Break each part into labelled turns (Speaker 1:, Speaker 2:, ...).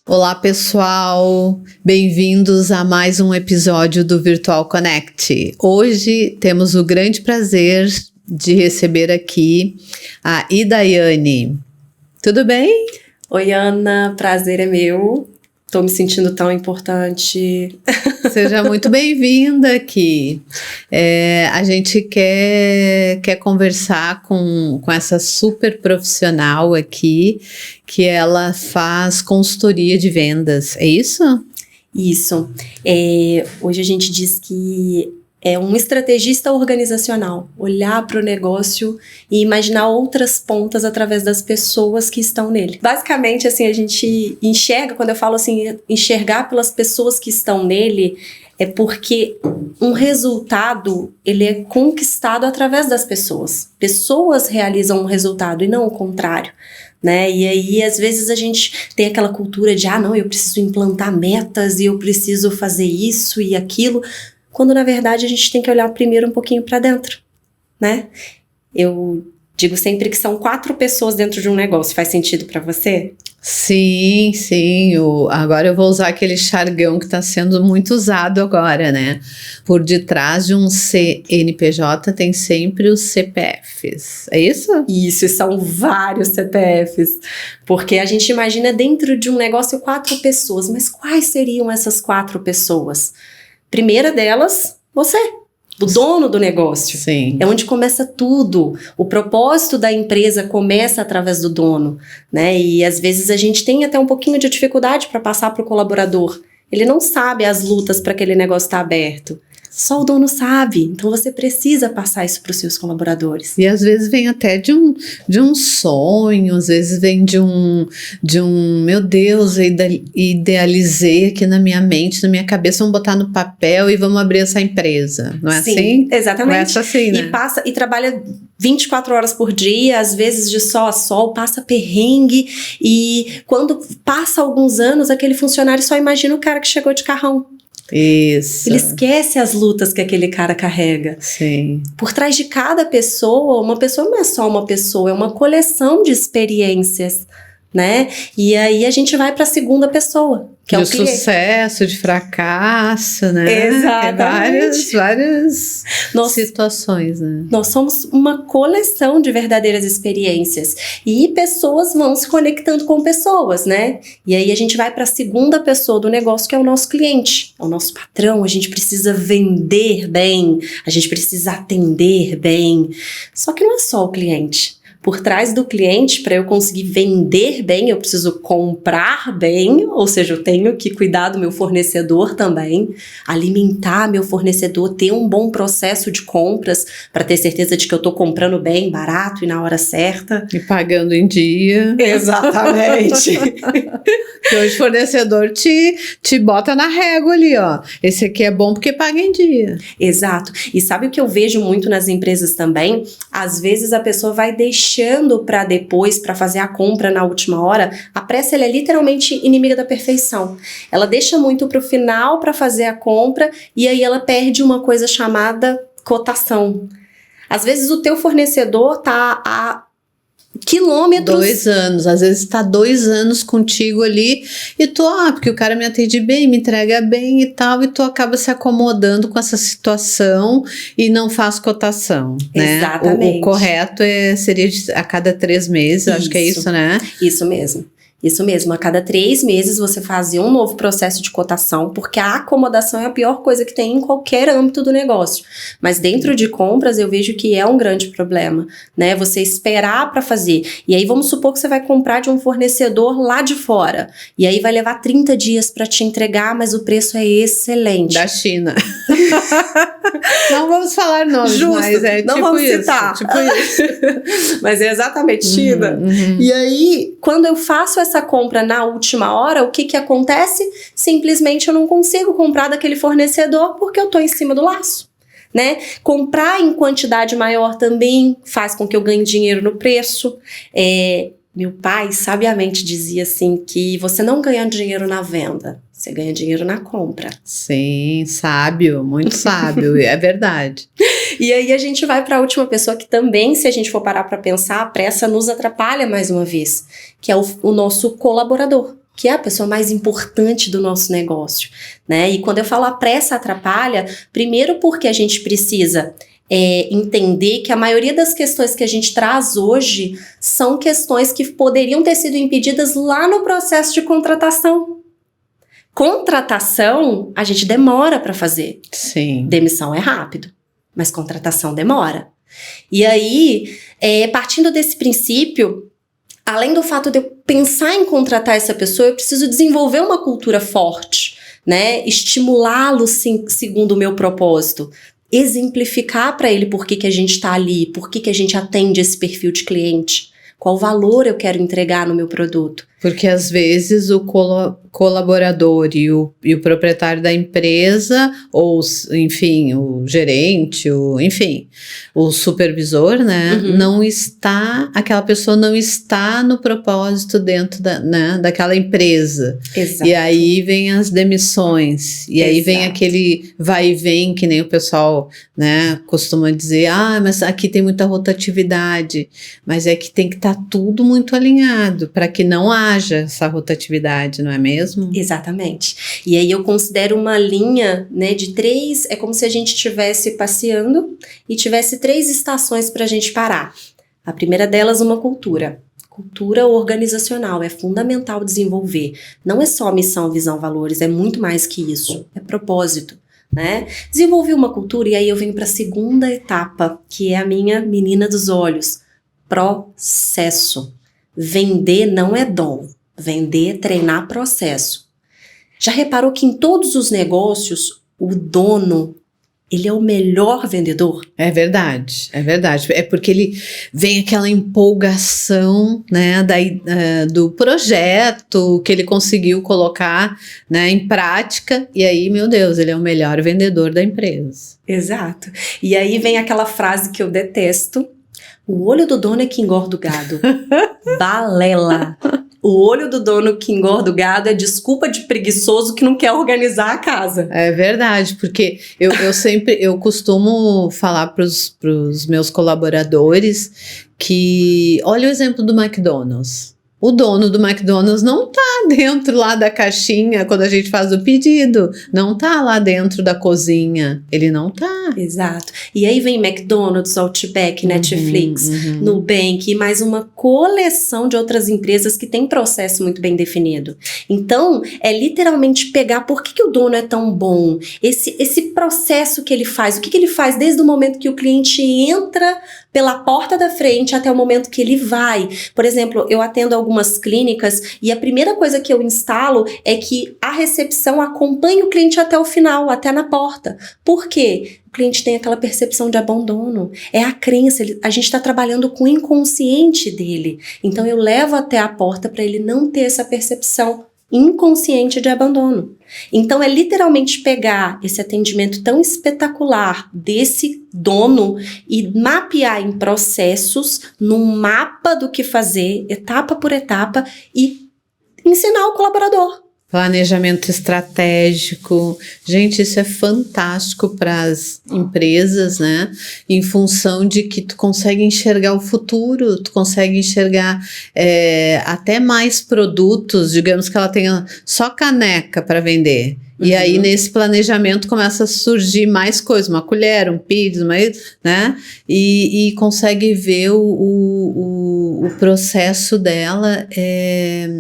Speaker 1: Olá, pessoal! Bem-vindos a mais um episódio do Virtual Connect. Hoje temos o grande prazer de receber aqui a Idaiane. Tudo bem?
Speaker 2: Oi, Ana, prazer é meu. Tô me sentindo tão importante.
Speaker 1: Seja muito bem-vinda aqui. A gente quer conversar com essa super profissional aqui, que ela faz consultoria de vendas, é isso?
Speaker 2: Isso. Hoje a gente diz que é um estrategista organizacional, olhar para o negócio e imaginar outras pontas através das pessoas que estão nele. Basicamente, assim, a gente enxerga, quando eu falo assim, enxergar pelas pessoas que estão nele, é porque um resultado, ele é conquistado através das pessoas. Pessoas realizam um resultado e não o contrário. Né? E aí, às vezes, a gente tem aquela cultura de, não, eu preciso implantar metas e eu preciso fazer isso e aquilo, quando na verdade a gente tem que olhar primeiro um pouquinho para dentro, né? Eu digo sempre que são 4 pessoas dentro de um negócio. Faz sentido para você?
Speaker 1: Sim. Agora eu vou usar aquele jargão que está sendo muito usado agora, né? Por detrás de um CNPJ tem sempre os CPFs. É isso?
Speaker 2: Isso, são vários CPFs. Porque a gente imagina dentro de um negócio 4 pessoas. Mas quais seriam essas 4 pessoas? Primeira delas, você. O dono do negócio.
Speaker 1: Sim.
Speaker 2: É onde começa tudo. O propósito da empresa começa através do dono, né? E às vezes a gente tem até um pouquinho de dificuldade para passar para o colaborador. Ele não sabe as lutas para aquele negócio estar aberto. Só o dono sabe. Então você precisa passar isso para os seus colaboradores.
Speaker 1: E às vezes vem até de um sonho, às vezes vem de um meu Deus, eu idealizei aqui na minha mente, na minha cabeça, vamos botar no papel e vamos abrir essa empresa. Não é
Speaker 2: Sim,
Speaker 1: assim?
Speaker 2: Exatamente.
Speaker 1: Não é assim, né?
Speaker 2: E trabalha 24 horas por dia, às vezes de sol a sol, passa perrengue, e quando passa alguns anos, aquele funcionário só imagina o cara que chegou de carrão.
Speaker 1: Isso.
Speaker 2: Ele esquece as lutas que aquele cara carrega.
Speaker 1: Sim.
Speaker 2: Por trás de cada pessoa, uma pessoa não é só uma pessoa, é uma coleção de experiências, né? E aí a gente vai para a segunda pessoa, que é o cliente.
Speaker 1: De sucesso, de fracasso, né?
Speaker 2: Exatamente.
Speaker 1: Tem várias situações, né?
Speaker 2: Nós somos uma coleção de verdadeiras experiências. E pessoas vão se conectando com pessoas, né? E aí a gente vai para a segunda pessoa do negócio, que é o nosso cliente, é o nosso patrão. A gente precisa vender bem, a gente precisa atender bem. Só que não é só o cliente. Por trás do cliente, para eu conseguir vender bem, eu preciso comprar bem, ou seja, eu tenho que cuidar do meu fornecedor também, alimentar meu fornecedor, ter um bom processo de compras para ter certeza de que eu estou comprando bem, barato e na hora certa.
Speaker 1: E pagando em dia.
Speaker 2: Exatamente.
Speaker 1: Que hoje o fornecedor te bota na régua ali, ó. Esse aqui é bom porque paga em dia.
Speaker 2: Exato. E sabe o que eu vejo muito nas empresas também? Às vezes a pessoa vai deixando para depois, para fazer a compra na última hora. A pressa, ela é literalmente inimiga da perfeição. Ela deixa muito para o final para fazer a compra e aí ela perde uma coisa chamada cotação. Às vezes o teu fornecedor tá a quilômetros.
Speaker 1: 2 anos, às vezes tá 2 anos contigo ali e tu, porque o cara me atende bem, me entrega bem e tal, e tu acaba se acomodando com essa situação e não faz cotação, né?
Speaker 2: Exatamente.
Speaker 1: O correto seria a cada 3 meses, acho que é isso, né?
Speaker 2: Isso mesmo. Isso mesmo, a cada 3 meses você fazia um novo processo de cotação, porque a acomodação é a pior coisa que tem em qualquer âmbito do negócio. Mas dentro de compras eu vejo que é um grande problema, né? Você esperar para fazer. E aí vamos supor que você vai comprar de um fornecedor lá de fora. E aí vai levar 30 dias para te entregar, mas o preço é excelente.
Speaker 1: Da China. Não vamos falar nomes,
Speaker 2: justo,
Speaker 1: mas é
Speaker 2: não
Speaker 1: tipo
Speaker 2: vamos
Speaker 1: isso.
Speaker 2: citar.
Speaker 1: Tipo isso.
Speaker 2: Mas é exatamente China. E aí, quando eu faço essa compra na última hora, o que acontece? Simplesmente eu não consigo comprar daquele fornecedor porque eu tô em cima do laço, né? Comprar em quantidade maior também faz com que eu ganhe dinheiro no preço. Meu pai sabiamente dizia assim que você não ganha dinheiro na venda, você ganha dinheiro na compra.
Speaker 1: Sim, sábio, muito sábio, é verdade.
Speaker 2: E aí a gente vai para a última pessoa que também, se a gente for parar para pensar, a pressa nos atrapalha mais uma vez, que é o nosso colaborador, que é a pessoa mais importante do nosso negócio, né? E quando eu falo a pressa atrapalha, primeiro porque a gente precisa entender que a maioria das questões que a gente traz hoje são questões que poderiam ter sido impedidas lá no processo de contratação. Contratação, a gente demora para fazer.
Speaker 1: Sim.
Speaker 2: Demissão é rápido, mas contratação demora. E aí, partindo desse princípio, além do fato de eu pensar em contratar essa pessoa, eu preciso desenvolver uma cultura forte, né? Estimulá-lo segundo o meu propósito. Exemplificar para ele por que a gente está ali, por que a gente atende esse perfil de cliente, qual valor eu quero entregar no meu produto.
Speaker 1: Porque às vezes o colaborador e o proprietário da empresa, ou enfim, o gerente, o supervisor, né, aquela pessoa não está no propósito dentro daquela empresa.
Speaker 2: Exato.
Speaker 1: E aí vem as demissões, e aí vem aquele vai e vem, que nem o pessoal, né, costuma dizer, mas aqui tem muita rotatividade, mas é que tem que estar tudo muito alinhado, para que não haja essa rotatividade, não é mesmo?
Speaker 2: Exatamente. E aí eu considero uma linha, né, de 3, é como se a gente estivesse passeando e tivesse 3 estações para a gente parar. A primeira delas, uma cultura. Cultura organizacional, é fundamental desenvolver. Não é só missão, visão, valores, é muito mais que isso. É propósito, né? Desenvolver uma cultura e aí eu venho para a segunda etapa, que é a minha menina dos olhos. Processo. Vender não é dom. Vender é treinar processo. Já reparou que em todos os negócios, o dono, ele é o melhor vendedor?
Speaker 1: É verdade, é verdade. É porque ele vem aquela empolgação, né, do projeto que ele conseguiu colocar, né, em prática. E aí, meu Deus, ele é o melhor vendedor da empresa.
Speaker 2: Exato. E aí vem aquela frase que eu detesto. O olho do dono é que engorda o gado. Balela. O olho do dono que engorda o gado é desculpa de preguiçoso que não quer organizar a casa.
Speaker 1: É verdade, porque eu costumo falar para os meus colaboradores que, olha o exemplo do McDonald's. O dono do McDonald's não tá dentro lá da caixinha quando a gente faz o pedido, não tá lá dentro da cozinha, ele não tá.
Speaker 2: Exato. E aí vem McDonald's, Outback, Netflix, Nubank e mais uma coleção de outras empresas que tem processo muito bem definido. Então, é literalmente pegar por que o dono é tão bom, esse processo que ele faz, o que ele faz desde o momento que o cliente entra pela porta da frente até o momento que ele vai. Por exemplo, eu atendo algumas clínicas e a primeira coisa que eu instalo é que a recepção acompanhe o cliente até o final, até na porta. Por quê? O cliente tem aquela percepção de abandono. É a crença, a gente está trabalhando com o inconsciente dele. Então eu levo até a porta para ele não ter essa percepção inconsciente de abandono. Então é literalmente pegar esse atendimento tão espetacular desse dono e mapear em processos, num mapa do que fazer, etapa por etapa, e ensinar o colaborador.
Speaker 1: Planejamento estratégico. Gente, isso é fantástico para as empresas, né? Em função de que tu consegue enxergar o futuro, tu consegue enxergar até mais produtos, digamos que ela tenha só caneca para vender. E aí, nesse planejamento, começa a surgir mais coisas, uma colher, um pires, né? E consegue ver o processo dela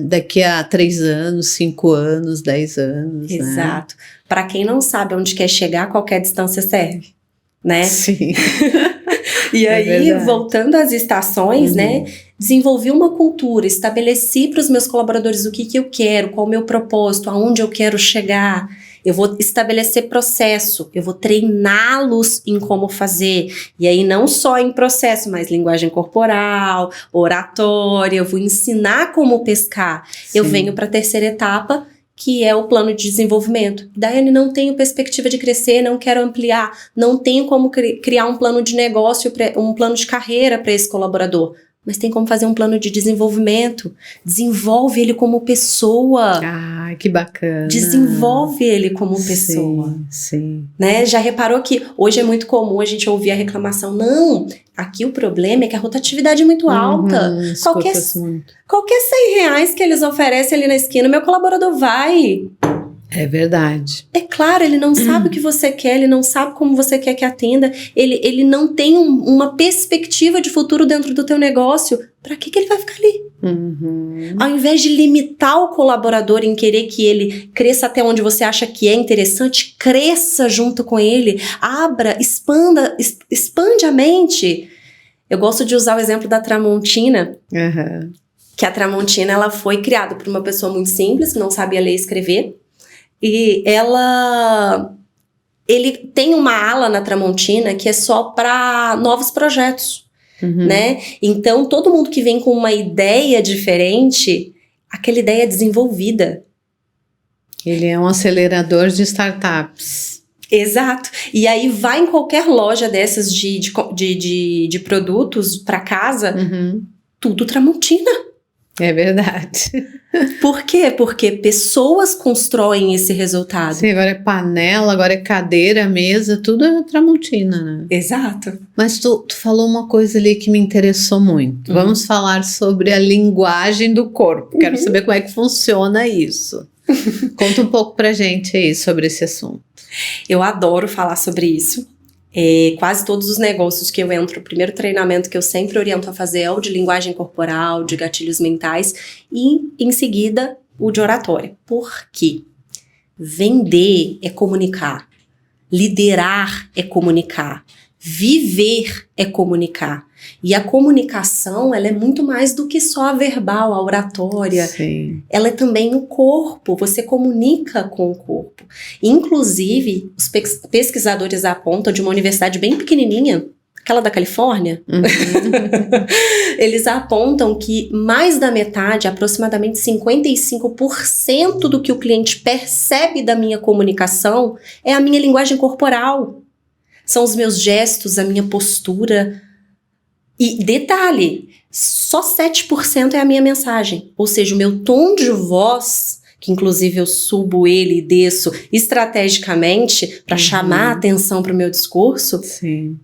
Speaker 1: daqui a 3 anos, 5 anos, 10 anos.
Speaker 2: Exato. Né? Para quem não sabe onde quer chegar, qualquer distância serve, né?
Speaker 1: Sim.
Speaker 2: E aí, voltando às estações, né? Desenvolvi uma cultura, estabeleci para os meus colaboradores o que eu quero, qual o meu propósito, aonde eu quero chegar. Eu vou estabelecer processo, eu vou treiná-los em como fazer. E aí não só em processo, mas linguagem corporal, oratória, eu vou ensinar como pescar. Sim. Eu venho para a terceira etapa, que é o plano de desenvolvimento. Daiane, não tenho perspectiva de crescer, não quero ampliar, não tenho como criar um plano de negócio, um plano de carreira para esse colaborador. mas tem como fazer um plano de desenvolvimento. Desenvolve ele como pessoa.
Speaker 1: Ah, que bacana.
Speaker 2: Desenvolve ele como pessoa.
Speaker 1: Sim.
Speaker 2: Né? Já reparou que hoje é muito comum a gente ouvir a reclamação, não, aqui o problema é que a rotatividade é muito alta. Qualquer R$100 que eles oferecem ali na esquina, meu colaborador vai.
Speaker 1: É verdade.
Speaker 2: É claro, ele não sabe o que você quer, ele não sabe como você quer que atenda, ele não tem uma perspectiva de futuro dentro do teu negócio. Pra que ele vai ficar ali? Ao invés de limitar o colaborador em querer que ele cresça até onde você acha que é interessante, cresça junto com ele, abra, expande a mente. Eu gosto de usar o exemplo da Tramontina, que a Tramontina ela foi criada por uma pessoa muito simples, que não sabia ler e escrever. E ele tem uma ala na Tramontina que é só para novos projetos, né? Então, todo mundo que vem com uma ideia diferente, aquela ideia é desenvolvida.
Speaker 1: Ele é um acelerador de startups.
Speaker 2: Exato. E aí vai em qualquer loja dessas de produtos para casa, tudo Tramontina.
Speaker 1: É verdade.
Speaker 2: Por quê? Porque pessoas constroem esse resultado.
Speaker 1: Sim, agora é panela, agora é cadeira, mesa, tudo é Tramontina, né?
Speaker 2: Exato.
Speaker 1: Mas tu falou uma coisa ali que me interessou muito. Vamos falar sobre a linguagem do corpo. Quero saber como é que funciona isso. Conta um pouco pra gente aí sobre esse assunto.
Speaker 2: Eu adoro falar sobre isso. Quase todos os negócios que eu entro, o primeiro treinamento que eu sempre oriento a fazer é o de linguagem corporal, de gatilhos mentais e, em seguida, o de oratória. Por quê? Vender é comunicar, liderar é comunicar, viver é comunicar. E a comunicação, ela é muito mais do que só a verbal, a oratória.
Speaker 1: Sim.
Speaker 2: Ela é também o corpo, você comunica com o corpo. Inclusive, os pesquisadores apontam de uma universidade bem pequenininha, aquela da Califórnia, eles apontam que mais da metade, aproximadamente 55% do que o cliente percebe da minha comunicação é a minha linguagem corporal. São os meus gestos, a minha postura. E detalhe, só 7% é a minha mensagem. Ou seja, o meu tom de voz, que inclusive eu subo ele e desço estrategicamente para chamar a atenção para o meu discurso,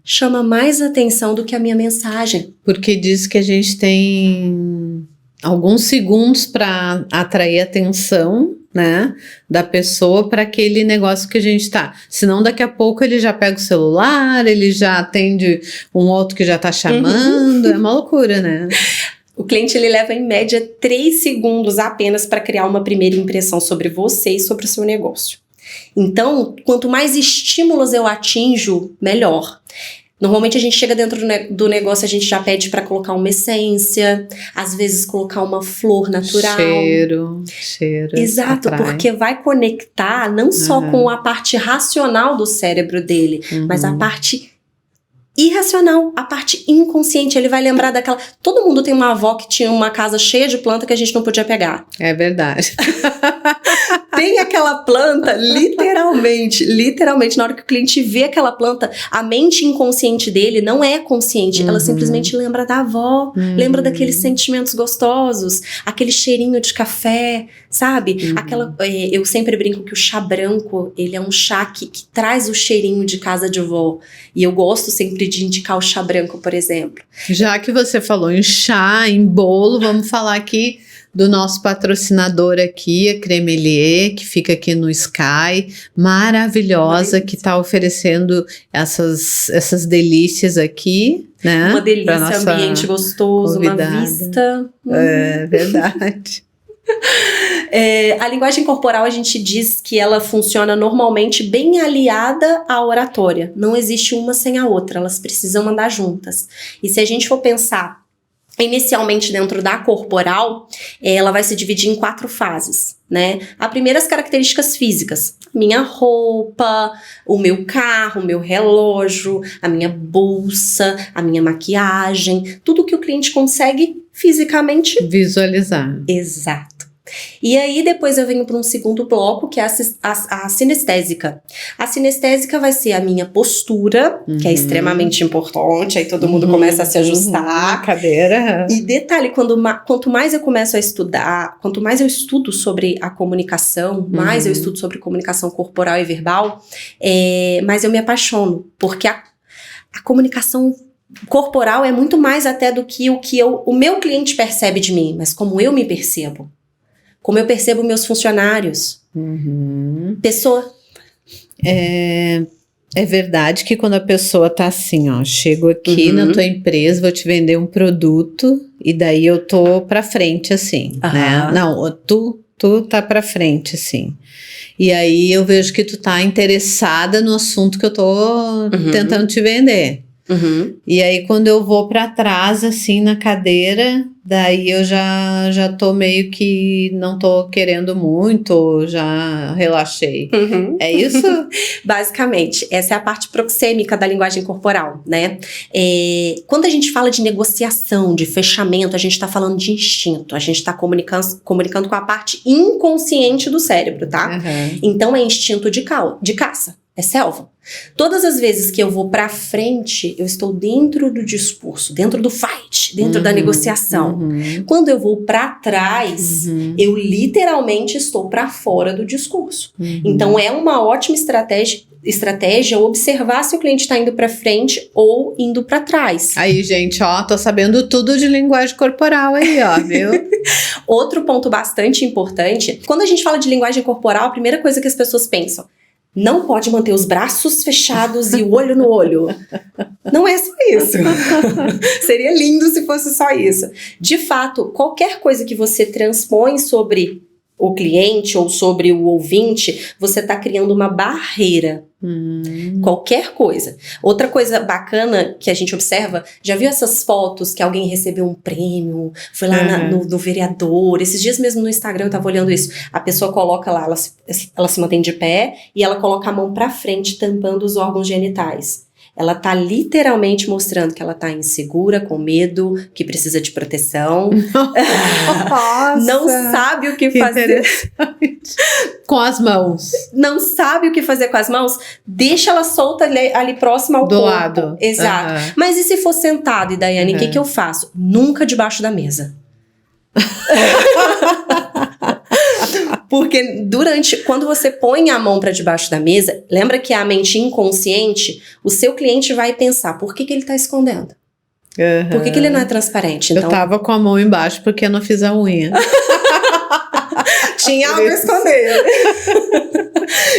Speaker 2: chama mais atenção do que a minha mensagem.
Speaker 1: Porque diz que a gente tem alguns segundos para atrair a atenção, né, da pessoa para aquele negócio que a gente tá. Senão daqui a pouco ele já pega o celular, ele já atende um outro que já tá chamando, é uma loucura, né?
Speaker 2: O cliente ele leva em média 3 segundos apenas para criar uma primeira impressão sobre você e sobre o seu negócio. Então, quanto mais estímulos eu atinjo, melhor. Normalmente a gente chega dentro do negócio, a gente já pede para colocar uma essência, às vezes colocar uma flor natural.
Speaker 1: Cheiro.
Speaker 2: Exato,
Speaker 1: atrai.
Speaker 2: porque vai conectar não só com a parte racional do cérebro dele, mas a parte irracional, a parte inconsciente. Ele vai lembrar daquela... Todo mundo tem uma avó que tinha uma casa cheia de planta que a gente não podia pegar.
Speaker 1: É verdade.
Speaker 2: Tem aquela planta, literalmente, na hora que o cliente vê aquela planta, a mente inconsciente dele não é consciente, ela simplesmente lembra da avó, lembra daqueles sentimentos gostosos, aquele cheirinho de café, sabe? Eu sempre brinco que o chá branco, ele é um chá que traz o cheirinho de casa de vó, e eu gosto sempre de indicar o chá branco, por exemplo.
Speaker 1: Já que você falou em chá, em bolo, vamos falar aqui do nosso patrocinador aqui, a Cremelier, que fica aqui no Sky, maravilhosa, que está oferecendo essas delícias aqui, né?
Speaker 2: Uma delícia, ambiente gostoso, convidada. Uma vista.
Speaker 1: É verdade.
Speaker 2: A linguagem corporal, a gente diz que ela funciona normalmente bem aliada à oratória. Não existe uma sem a outra, elas precisam andar juntas. E se a gente for pensar inicialmente dentro da corporal, ela vai se dividir em 4 fases, né? A primeira, as características físicas. Minha roupa, o meu carro, o meu relógio, a minha bolsa, a minha maquiagem, tudo que o cliente consegue fisicamente
Speaker 1: visualizar.
Speaker 2: Exato. E aí, depois eu venho para um segundo bloco, que é a sinestésica. A sinestésica vai ser a minha postura, que é extremamente importante, aí todo mundo começa a se ajustar.
Speaker 1: Cadeira.
Speaker 2: E detalhe, quanto mais eu começo a estudar, quanto mais eu estudo sobre a comunicação, mais eu estudo sobre comunicação corporal e verbal, mais eu me apaixono, porque a comunicação corporal é muito mais até do que o meu cliente percebe de mim, mas como eu me percebo. Como eu percebo meus funcionários. Pessoa.
Speaker 1: É verdade que quando a pessoa tá assim, ó, chego aqui na tua empresa, vou te vender um produto e daí eu tô pra frente, assim, né? Não, tu tá pra frente, assim. E aí eu vejo que tu tá interessada no assunto que eu tô tentando te vender. E aí quando eu vou pra trás assim na cadeira, daí eu já tô meio que não tô querendo muito, já relaxei. É isso?
Speaker 2: Basicamente, essa é a parte proxêmica da linguagem corporal, né? Quando a gente fala de negociação, de fechamento, a gente tá falando de instinto, a gente tá comunicando com a parte inconsciente do cérebro, tá? Então é instinto de caça. É selva. Todas as vezes que eu vou pra frente, eu estou dentro do discurso, dentro do fight, dentro da negociação. Quando eu vou pra trás, eu literalmente estou pra fora do discurso. Então é uma ótima estratégia observar se o cliente está indo pra frente ou indo pra trás.
Speaker 1: Aí, gente, ó, tô sabendo tudo de linguagem corporal aí, ó, viu?
Speaker 2: Outro ponto bastante importante, quando a gente fala de linguagem corporal, a primeira coisa que as pessoas pensam: não pode manter os braços fechados e o olho no olho. Não é só isso. Seria lindo se fosse só isso. De fato, qualquer coisa que você transpõe sobre o cliente ou sobre o ouvinte, você está criando uma barreira. Qualquer coisa. Outra coisa bacana que a gente observa, já viu essas fotos que alguém recebeu um prêmio, foi lá no vereador, esses dias mesmo no Instagram eu tava olhando isso, a pessoa coloca lá, ela se mantém de pé e ela coloca a mão pra frente tampando os órgãos genitais. Ela tá literalmente mostrando que ela tá insegura, com medo, que precisa de proteção.
Speaker 1: Nossa,
Speaker 2: não sabe o que fazer.
Speaker 1: Com as mãos.
Speaker 2: Não sabe o que fazer com as mãos? Deixa ela solta ali próxima ao corpo.
Speaker 1: Do lado.
Speaker 2: Exato. Mas e se for sentado, e Daiane, o que eu faço? Nunca debaixo da mesa. Porque quando você põe a mão para debaixo da mesa, lembra que a mente inconsciente, o seu cliente vai pensar, por que ele tá escondendo? Por que ele não é transparente? Então,
Speaker 1: eu tava com a mão embaixo porque eu não fiz a unha.
Speaker 2: Tinha algo a esconder.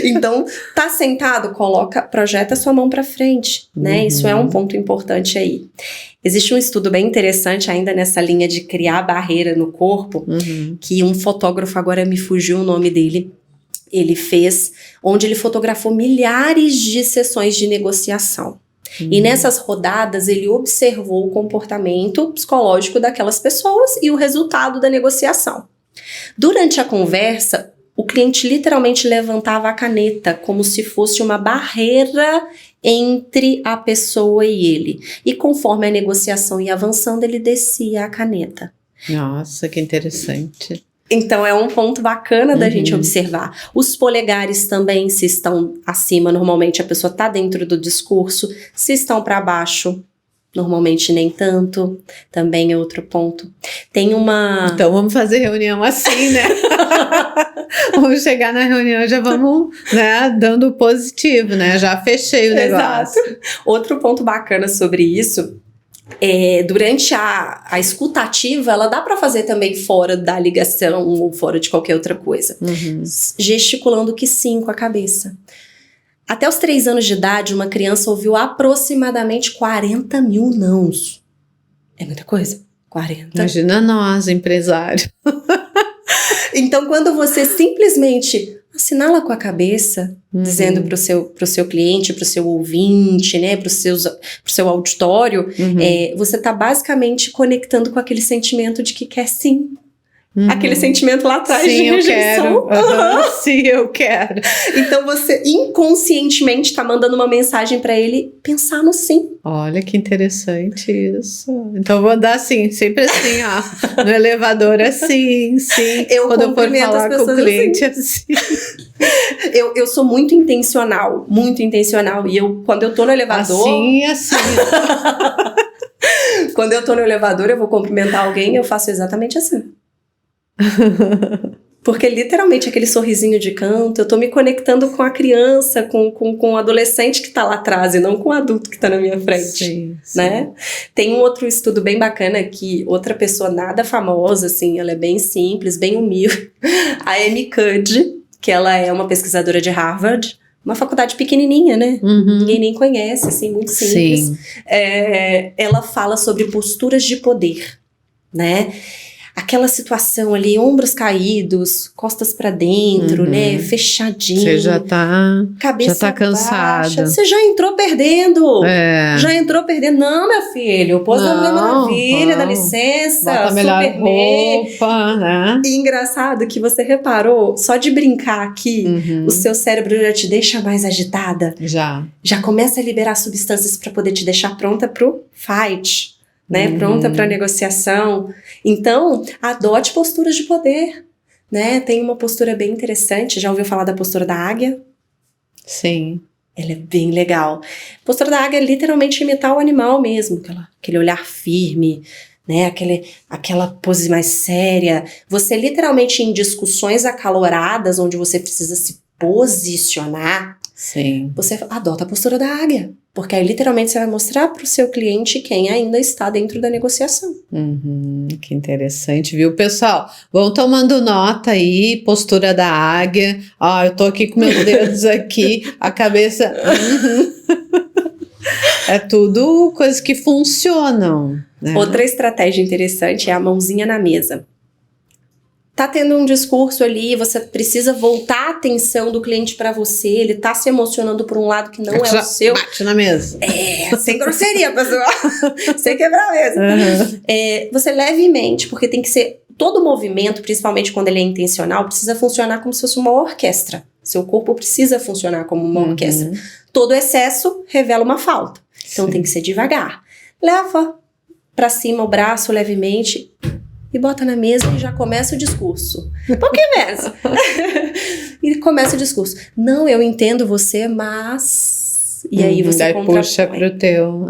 Speaker 2: Então, tá sentado, projeta sua mão para frente, né? Isso é um ponto importante aí. Existe um estudo bem interessante ainda nessa linha de criar barreira no corpo, que um fotógrafo, agora me fugiu o nome dele, ele fez, onde ele fotografou milhares de sessões de negociação. E nessas rodadas ele observou o comportamento psicológico daquelas pessoas e o resultado da negociação. Durante a conversa, o cliente literalmente levantava a caneta como se fosse uma barreira entre a pessoa e ele. E conforme a negociação ia avançando, ele descia a caneta.
Speaker 1: Nossa, que interessante.
Speaker 2: Então é um ponto bacana da gente observar. Os polegares também, se estão acima, normalmente a pessoa está dentro do discurso. Se estão para baixo, normalmente nem tanto. Também é outro ponto. Tem uma...
Speaker 1: Então vamos fazer reunião assim, né? Vamos chegar na reunião e já vamos, né, dando positivo, né? Já fechei o negócio.
Speaker 2: Exato. Outro ponto bacana sobre isso, durante a escutativa, ela dá para fazer também fora da ligação ou fora de qualquer outra coisa. Gesticulando que sim com a cabeça. Até os 3 anos de idade, uma criança ouviu aproximadamente 40 mil nãos. É muita coisa? 40.
Speaker 1: Imagina nós, empresário.
Speaker 2: Então, quando você simplesmente assinala com a cabeça, dizendo pro seu cliente, pro seu ouvinte, né, pro seu auditório, você tá basicamente conectando com aquele sentimento de que quer sim. Aquele sentimento lá atrás
Speaker 1: Sim,
Speaker 2: de rejeição.
Speaker 1: Sim, eu quero.
Speaker 2: Então você inconscientemente tá mandando uma mensagem para ele pensar no sim.
Speaker 1: Olha que interessante isso. Então eu vou andar assim, sempre assim, ó. No elevador assim, sim.
Speaker 2: Eu
Speaker 1: Quando eu for
Speaker 2: cumprimento as
Speaker 1: falar com o
Speaker 2: pessoas
Speaker 1: cliente assim.
Speaker 2: Eu sou muito intencional, muito intencional. E quando eu tô no elevador...
Speaker 1: Assim e assim.
Speaker 2: Quando eu tô no elevador, eu vou cumprimentar alguém, eu faço exatamente assim. Porque literalmente aquele sorrisinho de canto, eu tô me conectando com a criança, com o adolescente que tá lá atrás e não com o adulto que tá na minha frente,
Speaker 1: Sim, sim.
Speaker 2: né? Tem um outro estudo bem bacana que outra pessoa nada famosa, assim, ela é bem simples, bem humilde, a Amy Cuddy, que ela é uma pesquisadora de Harvard, uma faculdade pequenininha, né? Ninguém nem conhece, assim, muito simples.
Speaker 1: Sim.
Speaker 2: Ela fala sobre posturas de poder, né? Aquela situação ali, ombros caídos, costas pra dentro, né? Fechadinho.
Speaker 1: Você já tá
Speaker 2: cabeça
Speaker 1: cansada.
Speaker 2: baixa. Você já entrou perdendo.
Speaker 1: É.
Speaker 2: Já entrou perdendo. Não, meu filho. Pôs na Mulher Maravilha, dá licença.
Speaker 1: Bota a melhor
Speaker 2: Superman.
Speaker 1: roupa, né?
Speaker 2: E engraçado que você reparou, só de brincar aqui, o seu cérebro já te deixa mais agitada. Já começa a liberar substâncias para poder te deixar pronta pro fight. Né, pronta para negociação. Então, adote posturas de poder, né? Tem uma postura bem interessante. Já ouviu falar da postura da águia?
Speaker 1: Sim.
Speaker 2: Ela é bem legal. A postura da águia é literalmente imitar o animal mesmo, aquele olhar firme, né? Aquela pose mais séria. Você literalmente em discussões acaloradas, onde você precisa se posicionar,
Speaker 1: sim,
Speaker 2: você adota a postura da águia. Porque aí literalmente você vai mostrar para o seu cliente quem ainda está dentro da negociação.
Speaker 1: Que interessante, viu, pessoal? Vão tomando nota aí, postura da águia. Ó, eu tô aqui com meus dedos aqui, a cabeça... É tudo coisas que funcionam, né?
Speaker 2: Outra estratégia interessante é a mãozinha na mesa. Tá tendo um discurso ali, você precisa voltar a atenção do cliente para você, ele tá se emocionando por um lado que não é o seu.
Speaker 1: Bate na mesa.
Speaker 2: Sem grosseria, pessoal. Sem quebrar a mesa. Você levemente, porque tem que ser... Todo movimento, principalmente quando ele é intencional, precisa funcionar como se fosse uma orquestra. Seu corpo precisa funcionar como uma orquestra. Todo excesso revela uma falta. Então tem que ser devagar. Leva para cima o braço levemente... E bota na mesa e já começa o discurso. Por que mesmo? E começa o discurso. Não, eu entendo você, mas... E aí você
Speaker 1: puxa pro teu...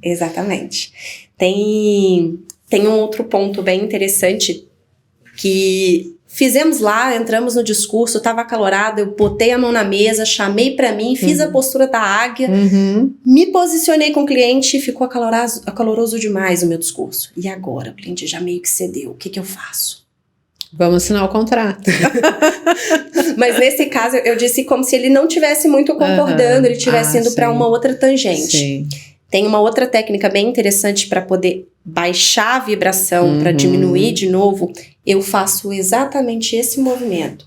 Speaker 2: Exatamente. Tem um outro ponto bem interessante que fizemos lá, entramos no discurso, estava acalorado, eu botei a mão na mesa, chamei para mim, fiz a postura da águia, me posicionei com o cliente e ficou acaloroso demais o meu discurso. E agora? O cliente já meio que cedeu. O que eu faço?
Speaker 1: Vamos assinar o contrato.
Speaker 2: Mas nesse caso, eu disse como se ele não tivesse muito concordando, ele estivesse indo para uma outra tangente.
Speaker 1: Sim.
Speaker 2: Tem uma outra técnica bem interessante para poder baixar a vibração, para diminuir de novo. Eu faço exatamente esse movimento.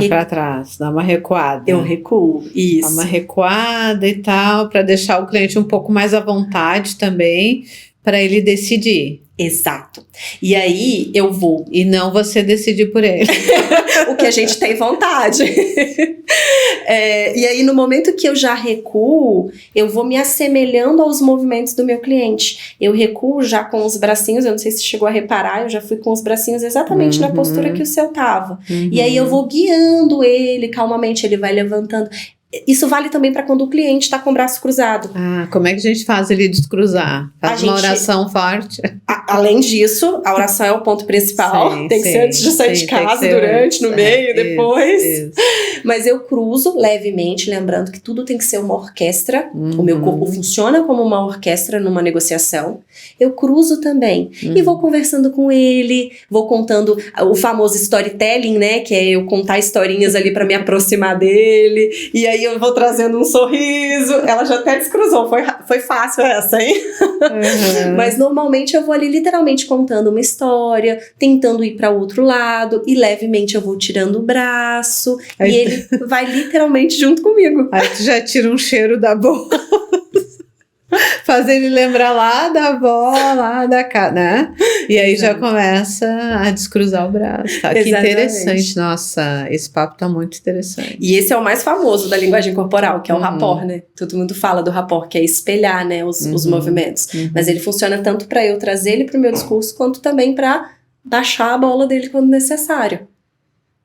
Speaker 1: Para trás, dá uma recuada.
Speaker 2: Eu recuo, isso.
Speaker 1: Dá uma recuada e tal, para deixar o cliente um pouco mais à vontade também, para ele decidir.
Speaker 2: Exato. E aí eu vou.
Speaker 1: E não você decidir por ele.
Speaker 2: O que a gente tem vontade. E aí no momento que eu já recuo, eu vou me assemelhando aos movimentos do meu cliente. Eu recuo já com os bracinhos, eu não sei se chegou a reparar, eu já fui com os bracinhos exatamente na postura que o seu tava. E aí eu vou guiando ele, calmamente ele vai levantando. Isso vale também para quando o cliente está com o braço cruzado.
Speaker 1: Como é que a gente faz ele descruzar? Faz uma oração forte?
Speaker 2: Além disso, a oração é o ponto principal. Tem que ser antes de sair de casa, durante, no meio, depois. Isso. Mas eu cruzo levemente, lembrando que tudo tem que ser uma orquestra. O meu corpo funciona como uma orquestra numa negociação. Eu cruzo também. E vou conversando com ele, vou contando o famoso storytelling, né? Que é eu contar historinhas ali para me aproximar dele. E aí eu vou trazendo um sorriso. Ela já até descruzou. Foi fácil essa, hein? Mas normalmente eu vou ali literalmente contando uma história, tentando ir para outro lado, e levemente eu vou tirando o braço, aí, e ele vai literalmente junto comigo.
Speaker 1: Aí tu já tira um cheiro da boca. Fazer ele lembrar lá da avó, lá da casa, né? E aí já começa a descruzar o braço. Tá? Que interessante. Nossa, esse papo tá muito interessante.
Speaker 2: E esse é o mais famoso da linguagem corporal, que é o rapport, né? Todo mundo fala do rapport, que é espelhar, né, os movimentos. Mas ele funciona tanto para eu trazer ele pro meu discurso, quanto também para baixar a bola dele quando necessário.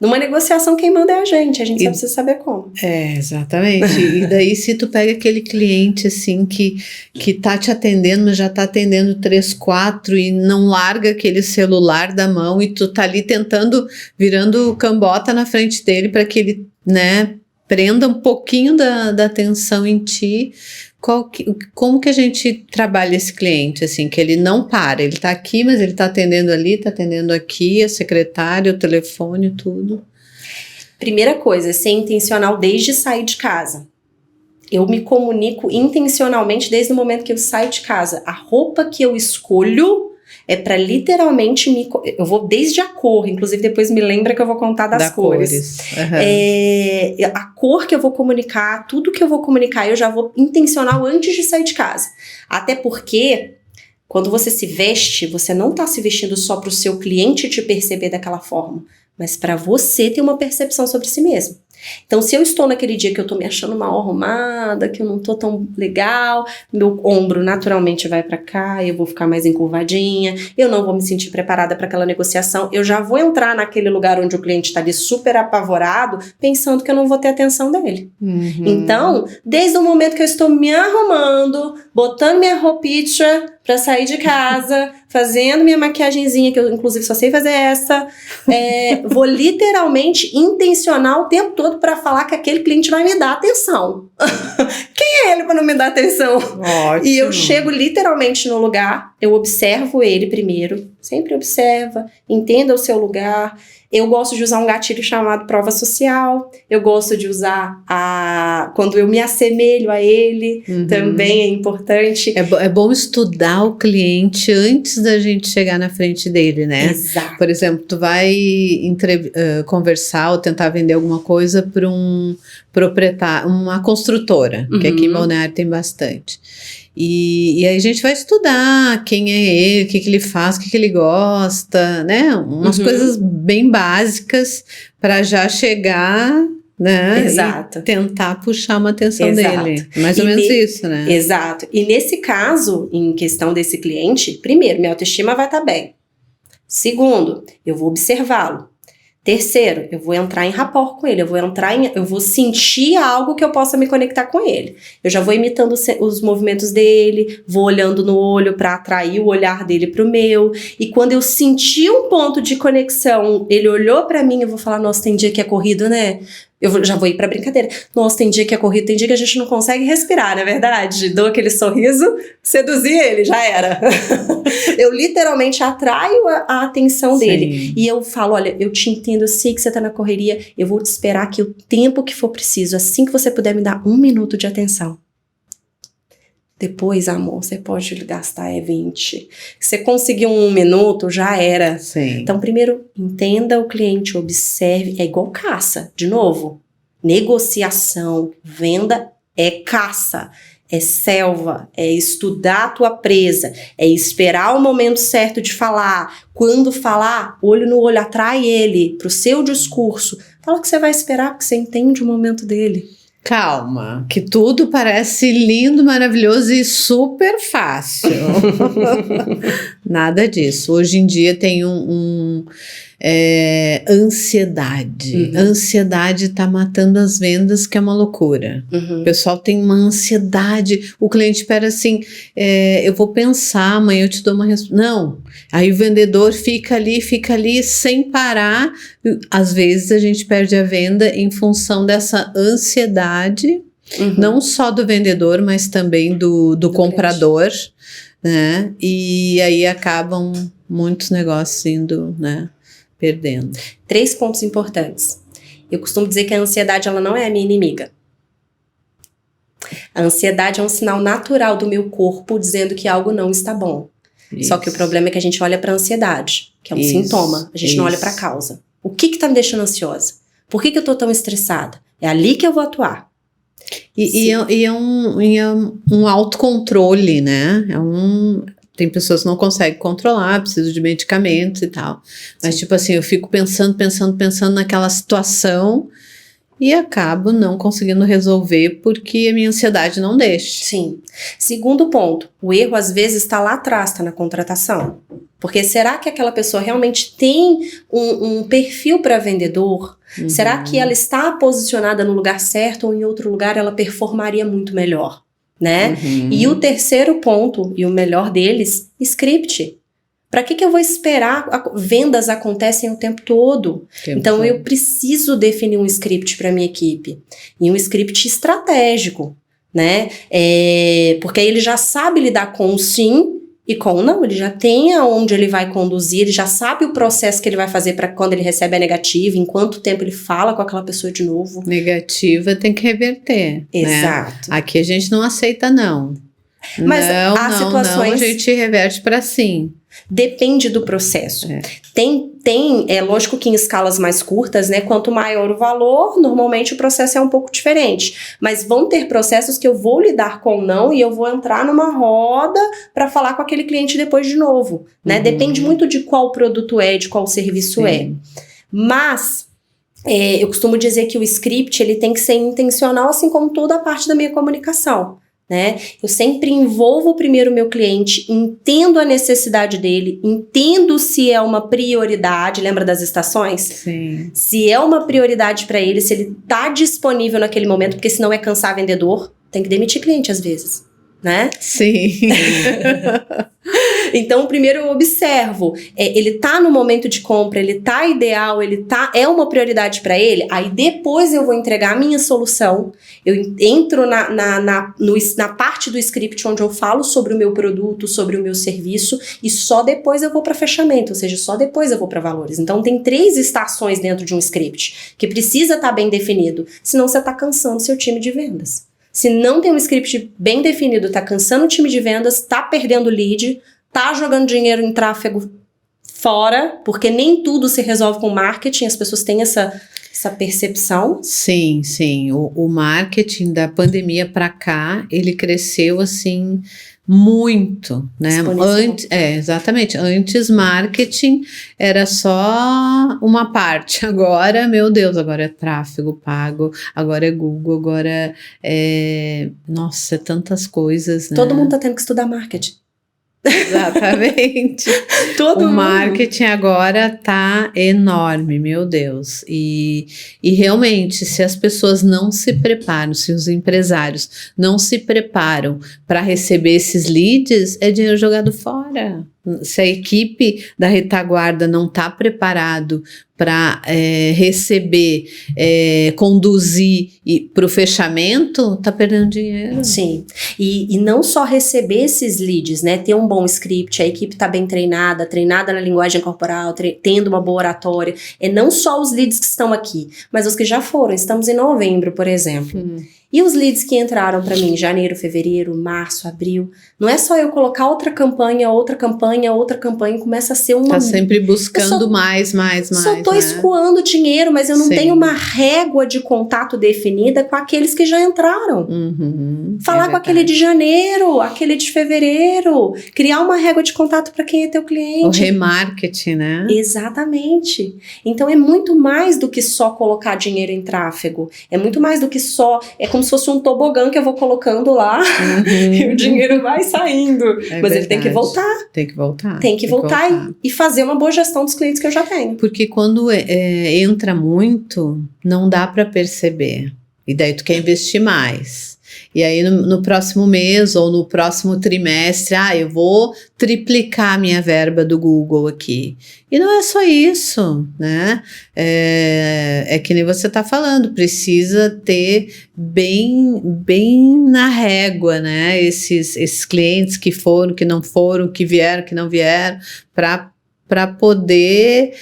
Speaker 2: Numa negociação, quem manda é a gente só precisa saber como.
Speaker 1: Exatamente. E daí, se tu pega aquele cliente, assim, que tá te atendendo, mas já tá atendendo 3, 4 e não larga aquele celular da mão e tu tá ali tentando, virando cambota na frente dele para que ele, né, prenda um pouquinho da atenção em ti. Como que a gente trabalha esse cliente, assim, que ele não para, ele tá aqui, mas ele tá atendendo ali, tá atendendo aqui, a secretária, o telefone, tudo.
Speaker 2: Primeira coisa, ser intencional desde sair de casa. Eu me comunico intencionalmente desde o momento que eu saio de casa. A roupa que eu escolho é para literalmente eu vou desde a cor, inclusive depois me lembra que eu vou contar das cores. A cor que eu vou comunicar, tudo que eu vou comunicar, eu já vou intencional antes de sair de casa. Até porque, quando você se veste, você não tá se vestindo só para o seu cliente te perceber daquela forma, mas para você ter uma percepção sobre si mesmo. Então, se eu estou naquele dia que eu tô me achando mal arrumada, que eu não tô tão legal, meu ombro naturalmente vai pra cá, eu vou ficar mais encurvadinha, eu não vou me sentir preparada para aquela negociação, eu já vou entrar naquele lugar onde o cliente tá ali super apavorado, pensando que eu não vou ter atenção dele. Então, desde o momento que eu estou me arrumando, botando minha roupinha pra sair de casa, fazendo minha maquiagenzinha, que eu inclusive só sei fazer essa, vou literalmente intencionar o tempo todo pra falar que aquele cliente vai me dar atenção. Quem é ele pra não me dar atenção?
Speaker 1: Ótimo.
Speaker 2: E eu chego literalmente no lugar, eu observo ele primeiro, sempre observa, entenda o seu lugar. Eu gosto de usar um gatilho chamado prova social. Eu gosto de usar quando eu me assemelho a ele, também é importante.
Speaker 1: É bom estudar o cliente antes da gente chegar na frente dele, né?
Speaker 2: Exato.
Speaker 1: Por exemplo, tu vai conversar ou tentar vender alguma coisa para um proprietário, uma construtora, que aqui em Balneário tem bastante. E aí a gente vai estudar quem é ele, o que ele faz, o que ele gosta, né? Umas coisas bem básicas para já chegar, né?
Speaker 2: Exato.
Speaker 1: E tentar puxar uma atenção dele. Mais ou menos isso, né?
Speaker 2: Exato. E nesse caso, em questão desse cliente, primeiro, minha autoestima vai estar bem. Segundo, eu vou observá-lo. Terceiro, eu vou entrar em rapport com ele, eu vou sentir algo que eu possa me conectar com ele. Eu já vou imitando os movimentos dele, vou olhando no olho para atrair o olhar dele pro meu. E quando eu sentir um ponto de conexão, ele olhou para mim, eu vou falar, nossa, tem dia que é corrido, né? Já vou ir pra brincadeira. Nossa, tem dia que é corrido, tem dia que a gente não consegue respirar, não é verdade? Dou aquele sorriso, seduzi ele, já era. Eu literalmente atraio a atenção dele. E eu falo, olha, eu te entendo, eu sei que você tá na correria, eu vou te esperar aqui o tempo que for preciso, assim que você puder me dar 1 minuto de atenção. Depois, amor, você pode gastar 20. Você conseguiu 1 minuto, já era.
Speaker 1: Sim.
Speaker 2: Então, primeiro, entenda o cliente, observe. É igual caça, de novo. Negociação, venda é caça, é selva, é estudar a tua presa, é esperar o momento certo de falar. Quando falar, olho no olho, atrai ele pro seu discurso. Fala o que você vai esperar, porque você entende o momento dele.
Speaker 1: Calma, que tudo parece lindo, maravilhoso e super fácil. Nada disso. Hoje em dia tem ansiedade. Ansiedade tá matando as vendas, que é uma loucura. O pessoal tem uma ansiedade. O cliente espera assim, eu vou pensar, amanhã eu te dou uma resposta. Não. Aí o vendedor fica ali sem parar. Às vezes a gente perde a venda em função dessa ansiedade, não só do vendedor, mas também do comprador, né? E aí acabam muitos negócios indo, né, perdendo.
Speaker 2: 3 pontos importantes. Eu costumo dizer que a ansiedade, ela não é a minha inimiga. A ansiedade é um sinal natural do meu corpo dizendo que algo não está bom. Isso. Só que o problema é que a gente olha para a ansiedade, que é um sintoma. A gente não olha para a causa. O que tá me deixando ansiosa? Por que eu tô tão estressada? É ali que eu vou atuar.
Speaker 1: E é um autocontrole, né? Tem pessoas que não conseguem controlar, precisam de medicamentos e tal. Mas, tipo assim, eu fico pensando naquela situação e acabo não conseguindo resolver porque a minha ansiedade não deixa.
Speaker 2: Sim. Segundo ponto, o erro às vezes está lá atrás, está na contratação. Porque será que aquela pessoa realmente tem um perfil para vendedor? Uhum. Será que ela está posicionada no lugar certo ou em outro lugar ela performaria muito melhor? Né? Uhum. E o terceiro ponto, e o melhor deles, script. Para que eu vou esperar? Vendas acontecem o tempo todo. Então eu preciso definir um script para minha equipe. E um script estratégico, né? Porque aí ele já sabe lidar com o sim e com o não. Ele já tem aonde ele vai conduzir, ele já sabe o processo que ele vai fazer para quando ele recebe a negativa, em quanto tempo ele fala com aquela pessoa de novo.
Speaker 1: Negativa tem que reverter.
Speaker 2: Exato.
Speaker 1: Né? Aqui a gente não aceita não.
Speaker 2: Mas há situações...
Speaker 1: a gente reverte para sim.
Speaker 2: Depende do processo. É lógico que em escalas mais curtas, né? Quanto maior o valor, normalmente o processo é um pouco diferente. Mas vão ter processos que eu vou lidar com não e eu vou entrar numa roda para falar com aquele cliente depois de novo, né? Uhum. Depende muito de qual produto de qual serviço é. Mas eu costumo dizer que o script ele tem que ser intencional, assim como toda a parte da minha comunicação. Né? Eu sempre envolvo primeiro o meu cliente, entendo a necessidade dele, entendo se é uma prioridade, lembra das estações?
Speaker 1: Sim.
Speaker 2: Se é uma prioridade para ele, se ele está disponível naquele momento, porque senão é cansar vendedor, tem que demitir cliente às vezes, né?
Speaker 1: Sim.
Speaker 2: Então, primeiro eu observo, ele tá no momento de compra, ele tá ideal, é uma prioridade para ele, aí depois eu vou entregar a minha solução, eu entro na parte do script onde eu falo sobre o meu produto, sobre o meu serviço, e só depois eu vou para fechamento, ou seja, só depois eu vou para valores. Então, tem 3 estações dentro de um script, que precisa estar bem definido, senão você tá cansando seu time de vendas. Se não tem um script bem definido, tá cansando o time de vendas, tá perdendo lead, tá jogando dinheiro em tráfego fora, porque nem tudo se resolve com marketing, as pessoas têm essa percepção.
Speaker 1: Sim. O marketing da pandemia para cá, ele cresceu assim muito, né? Exatamente. Antes marketing era só uma parte. Agora, meu Deus, agora é tráfego pago, agora é Google, agora nossa, tantas coisas, né?
Speaker 2: Todo mundo tá tendo que estudar marketing.
Speaker 1: Exatamente. O marketing agora tá enorme, meu Deus. E realmente, se as pessoas não se preparam, se os empresários não se preparam para receber esses leads, é dinheiro jogado fora. Se a equipe da retaguarda não está preparado para receber, conduzir para o fechamento, está perdendo dinheiro.
Speaker 2: Sim, e não só receber esses leads, né? Ter um bom script, a equipe está bem treinada na linguagem corporal, tendo uma boa oratória. Não só os leads que estão aqui, mas os que já foram. Estamos em novembro, por exemplo. E os leads que entraram para mim em janeiro, fevereiro, março, abril, não é só eu colocar outra campanha, começa a ser uma...
Speaker 1: Tá sempre buscando mais.
Speaker 2: Só tô escoando dinheiro, mas eu não tenho uma régua de contato definida com aqueles que já entraram. Falar com aquele de janeiro, aquele de fevereiro, criar uma régua de contato para quem é teu cliente.
Speaker 1: O remarketing, né?
Speaker 2: Exatamente. Então é muito mais do que só colocar dinheiro em tráfego. É muito mais do que só... É como se fosse um tobogã que eu vou colocando lá e o dinheiro vai saindo. Mas verdade. Ele tem que voltar. Tem que voltar. E fazer uma boa gestão dos clientes que eu já tenho.
Speaker 1: Porque quando entra muito, não dá para perceber. E daí tu quer investir mais. E aí no próximo mês ou no próximo trimestre, eu vou triplicar a minha verba do Google aqui. E não é só isso, né? É que nem você está falando, precisa ter bem na régua, né? Esses clientes que foram, que não foram, que vieram, que não vieram, para poder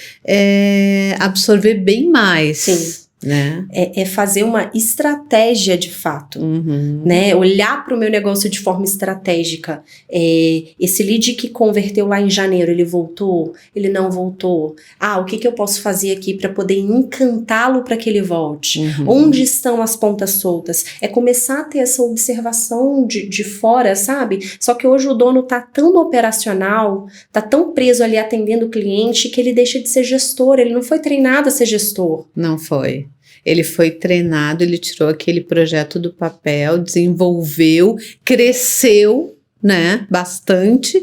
Speaker 1: absorver bem mais.
Speaker 2: Sim.
Speaker 1: né?
Speaker 2: É fazer uma estratégia de fato,
Speaker 1: Uhum.
Speaker 2: né? Olhar para o meu negócio de forma estratégica. Esse lead que converteu lá em janeiro, ele voltou? Ele não voltou? O que eu posso fazer aqui para poder encantá-lo para que ele volte?
Speaker 1: Uhum.
Speaker 2: Onde estão as pontas soltas? É começar a ter essa observação de fora, sabe? Só que hoje o dono tá tão operacional, tá tão preso ali atendendo o cliente que ele deixa de ser gestor, ele não foi treinado a ser gestor.
Speaker 1: Não foi. Ele foi treinado, ele tirou aquele projeto do papel, desenvolveu, cresceu, né, bastante,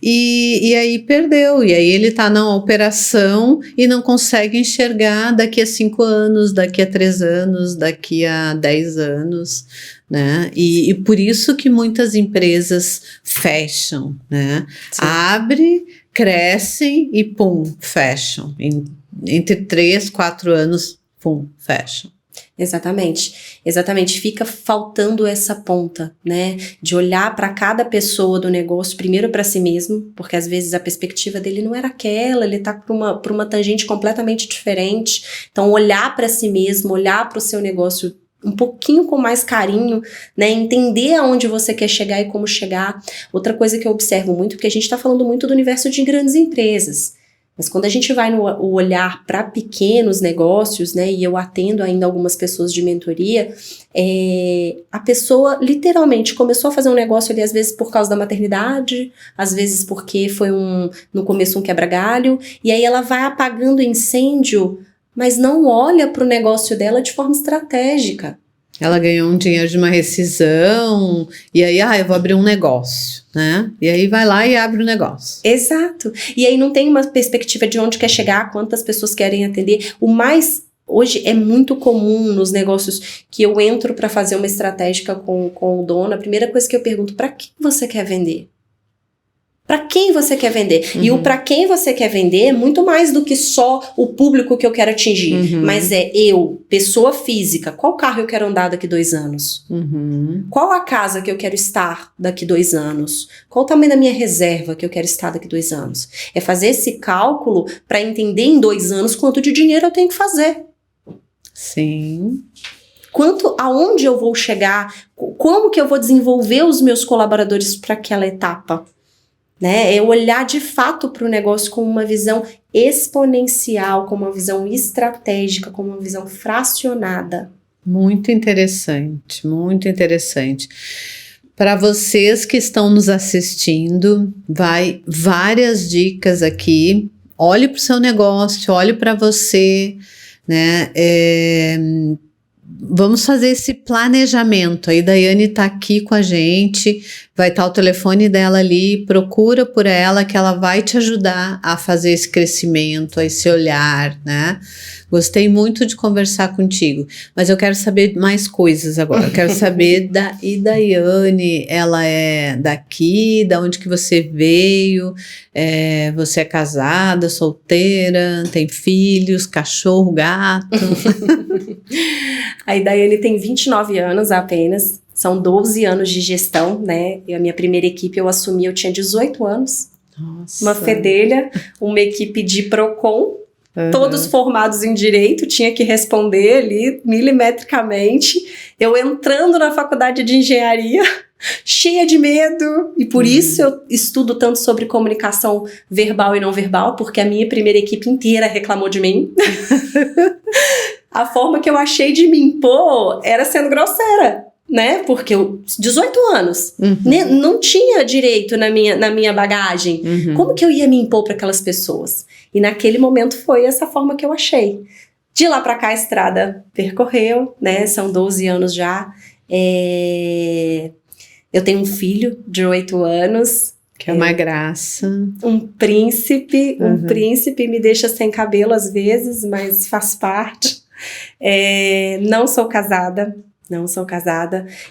Speaker 1: e aí perdeu, e aí ele tá na operação e não consegue enxergar daqui a 5 anos, daqui a 3 anos, daqui a 10 anos, né, e por isso que muitas empresas fecham, né,
Speaker 2: Sim.
Speaker 1: abre, crescem e pum, fecham, entre 3, 4 anos, pum, fecham.
Speaker 2: Exatamente, fica faltando essa ponta, né, de olhar para cada pessoa do negócio, primeiro para si mesmo, porque às vezes a perspectiva dele não era aquela, ele tá por uma tangente completamente diferente, então olhar para si mesmo, olhar para o seu negócio um pouquinho com mais carinho, né, entender aonde você quer chegar e como chegar. Outra coisa que eu observo muito, porque a gente tá falando muito do universo de grandes empresas, mas quando a gente vai no olhar para pequenos negócios, né, e eu atendo ainda algumas pessoas de mentoria, a pessoa literalmente começou a fazer um negócio ali, às vezes por causa da maternidade, às vezes porque foi no começo um quebra-galho, e aí ela vai apagando incêndio, mas não olha para o negócio dela de forma estratégica.
Speaker 1: Ela ganhou um dinheiro de uma rescisão, e aí, eu vou abrir um negócio, né? E aí vai lá e abre o negócio.
Speaker 2: Exato. E aí não tem uma perspectiva de onde quer chegar, quantas pessoas querem atender. Hoje é muito comum nos negócios que eu entro para fazer uma estratégica com o dono, a primeira coisa que eu pergunto, para que você quer vender? Para quem você quer vender?
Speaker 1: Uhum.
Speaker 2: E o para quem você quer vender é muito mais do que só o público que eu quero atingir.
Speaker 1: Uhum.
Speaker 2: Mas eu, pessoa física, qual carro eu quero andar daqui 2 anos?
Speaker 1: Uhum.
Speaker 2: Qual a casa que eu quero estar daqui 2 anos? Qual o tamanho da minha reserva que eu quero estar daqui 2 anos? É fazer esse cálculo para entender em 2 anos quanto de dinheiro eu tenho que fazer.
Speaker 1: Sim.
Speaker 2: Aonde eu vou chegar? Como que eu vou desenvolver os meus colaboradores para aquela etapa? Né? É olhar de fato para o negócio com uma visão exponencial, com uma visão estratégica, com uma visão fracionada.
Speaker 1: Muito interessante, muito interessante. Para vocês que estão nos assistindo, vai várias dicas aqui. Olhe para o seu negócio, olhe para você, né? Vamos fazer esse planejamento. A Daiane está aqui com a gente, vai estar o telefone dela ali, procura por ela que ela vai te ajudar a fazer esse crescimento, a esse olhar, né? Gostei muito de conversar contigo, mas eu quero saber mais coisas agora. Eu quero saber da Daiane, ela é daqui, da onde que você veio, você é casada, solteira, tem filhos, cachorro, gato?
Speaker 2: A Daiane tem 29 anos apenas, são 12 anos de gestão, né? E a minha primeira equipe eu assumi, eu tinha 18 anos.
Speaker 1: Nossa.
Speaker 2: Uma fedelha, uma equipe de Procon, todos formados em direito, tinha que responder ali milimetricamente. Eu entrando na faculdade de engenharia, cheia de medo, e por isso eu estudo tanto sobre comunicação verbal e não verbal, porque a minha primeira equipe inteira reclamou de mim. A forma que eu achei de me impor era sendo grosseira, né? Porque eu, 18 anos, não tinha direito na minha bagagem. Como que eu ia me impor para aquelas pessoas? E naquele momento foi essa forma que eu achei. De lá para cá a estrada percorreu, né? São 12 anos já. Eu tenho um filho de 8 anos.
Speaker 1: Que é uma graça.
Speaker 2: Um príncipe me deixa sem cabelo às vezes, mas faz parte. Não sou casada,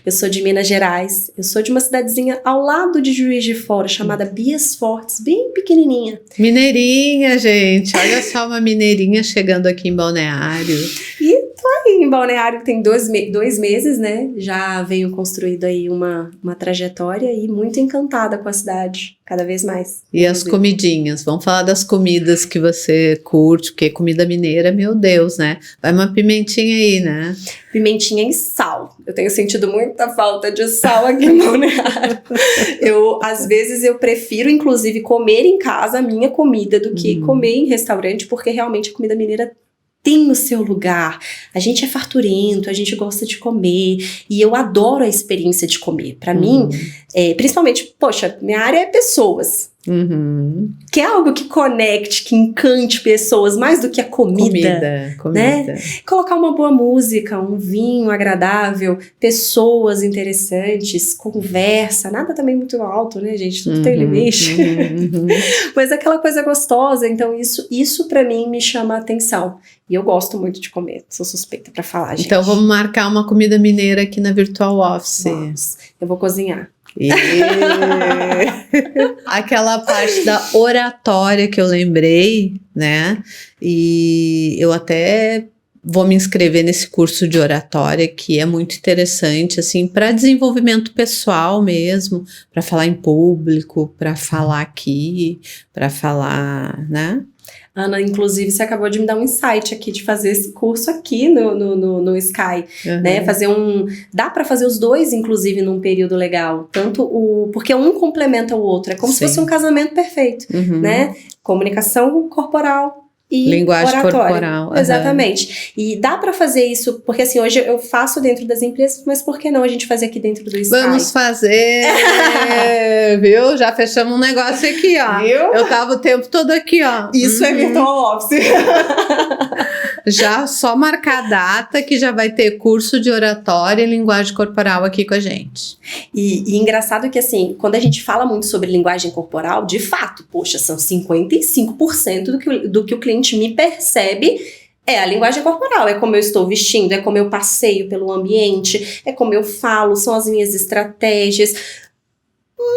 Speaker 2: eu sou de Minas Gerais, eu sou de uma cidadezinha ao lado de Juiz de Fora, chamada Bias Fortes, bem pequenininha.
Speaker 1: Mineirinha, gente, olha só uma mineirinha chegando aqui em Balneário.
Speaker 2: E tô aí em Balneário tem 2 meses, né? Já venho construído aí uma trajetória e muito encantada com a cidade, cada vez mais.
Speaker 1: E as comidinhas? Vamos falar das comidas que você curte, porque comida mineira, meu Deus, né? Vai uma pimentinha aí, né?
Speaker 2: Pimentinha e sal. Eu tenho sentido muita falta de sal aqui em Balneário. Às vezes, eu prefiro, inclusive, comer em casa a minha comida do que comer em restaurante, porque realmente a comida mineira tem o seu lugar. A gente é farturento, a gente gosta de comer, e eu adoro a experiência de comer. Para mim, principalmente, poxa, minha área é pessoas. Que é algo que conecte, que encante pessoas mais do que a comida. Né? Colocar uma boa música, um vinho agradável, pessoas interessantes, conversa, nada também muito alto, né, gente? Tudo tem limite. Mas aquela coisa gostosa, então isso para mim me chama a atenção. E eu gosto muito de comer, sou suspeita pra falar, gente.
Speaker 1: Então vamos marcar uma comida mineira aqui na Virtual Office.
Speaker 2: Vamos. Eu vou cozinhar.
Speaker 1: Aquela parte da oratória que eu lembrei, né? E eu até vou me inscrever nesse curso de oratória, que é muito interessante, assim, para desenvolvimento pessoal mesmo, para falar em público, para falar aqui, para falar, né?
Speaker 2: Ana, inclusive, você acabou de me dar um insight aqui de fazer esse curso aqui no Sky, né? Dá para fazer os dois, inclusive, num período legal. Porque um complementa o outro. É como se fosse um casamento perfeito, né? Comunicação corporal e
Speaker 1: linguagem
Speaker 2: oratória.
Speaker 1: Corporal.
Speaker 2: Exatamente. E dá para fazer isso, porque assim, hoje eu faço dentro das empresas, mas por que não a gente fazer aqui dentro do Sky?
Speaker 1: Vamos fazer, viu? Já fechamos um negócio aqui, ó.
Speaker 2: Viu?
Speaker 1: Eu tava o tempo todo aqui, ó.
Speaker 2: Isso é Virtual Office.
Speaker 1: Já só marcar a data que já vai ter curso de oratória e linguagem corporal aqui com a gente.
Speaker 2: E engraçado que assim, quando a gente fala muito sobre linguagem corporal, de fato, poxa, são 55% do que o cliente me percebe é a linguagem corporal, é como eu estou vestindo, é como eu passeio pelo ambiente, é como eu falo, são as minhas estratégias.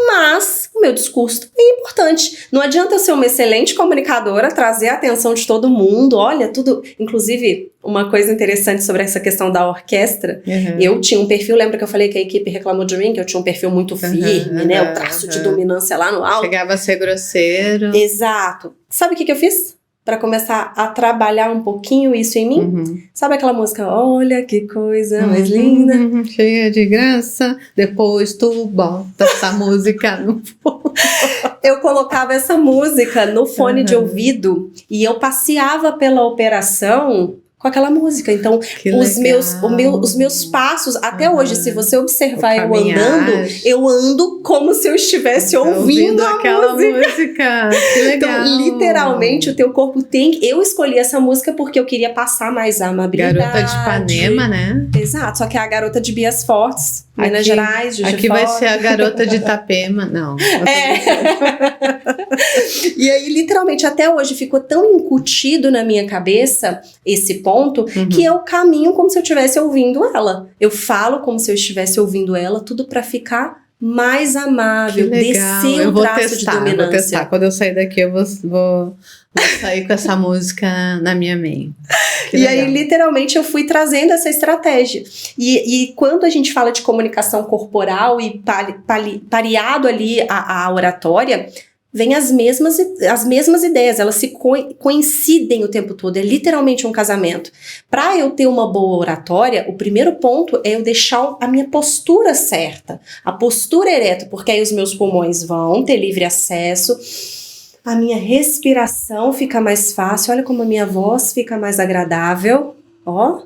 Speaker 2: Mas o meu discurso é importante. Não adianta eu ser uma excelente comunicadora, trazer a atenção de todo mundo, olha, tudo. Inclusive, uma coisa interessante sobre essa questão da orquestra, eu tinha um perfil, lembra que eu falei que a equipe reclamou de mim, que eu tinha um perfil muito firme, né? O traço de dominância lá no alto.
Speaker 1: Chegava a ser grosseiro.
Speaker 2: Exato. Sabe o que eu fiz? Para começar a trabalhar um pouquinho isso em mim. Sabe aquela música, olha que coisa mais linda,
Speaker 1: cheia de graça, depois tu bota essa música no fundo.
Speaker 2: Eu colocava essa música no fone de ouvido e eu passeava pela operação com aquela música. Então, os meus passos, até hoje, se você observar eu andando, eu ando como se eu estivesse ouvindo
Speaker 1: aquela música. Que legal.
Speaker 2: Então, literalmente, o teu corpo tem... Eu escolhi essa música porque eu queria passar mais amabilidade.
Speaker 1: Garota de Ipanema, né?
Speaker 2: Exato, só que é a garota de Bias Fortes, Minas Gerais, Juiz de
Speaker 1: Aqui
Speaker 2: Fora.
Speaker 1: vai ser a garota de Itapema, não.
Speaker 2: E aí, literalmente, até hoje ficou tão incutido na minha cabeça esse ponto, que eu caminho como se eu estivesse ouvindo ela. Eu falo como se eu estivesse ouvindo ela, tudo pra ficar mais amável, descer o traço de dominância.
Speaker 1: Vou testar. Quando eu sair daqui, eu vou sair com essa música na minha mente.
Speaker 2: E aí, literalmente, eu fui trazendo essa estratégia. E quando a gente fala de comunicação corporal e pareado ali a oratória, vem as mesmas ideias, elas se coincidem o tempo todo, é literalmente um casamento. Para eu ter uma boa oratória, o primeiro ponto é eu deixar a minha postura certa, a postura ereta, porque aí os meus pulmões vão ter livre acesso, a minha respiração fica mais fácil, olha como a minha voz fica mais agradável, ó.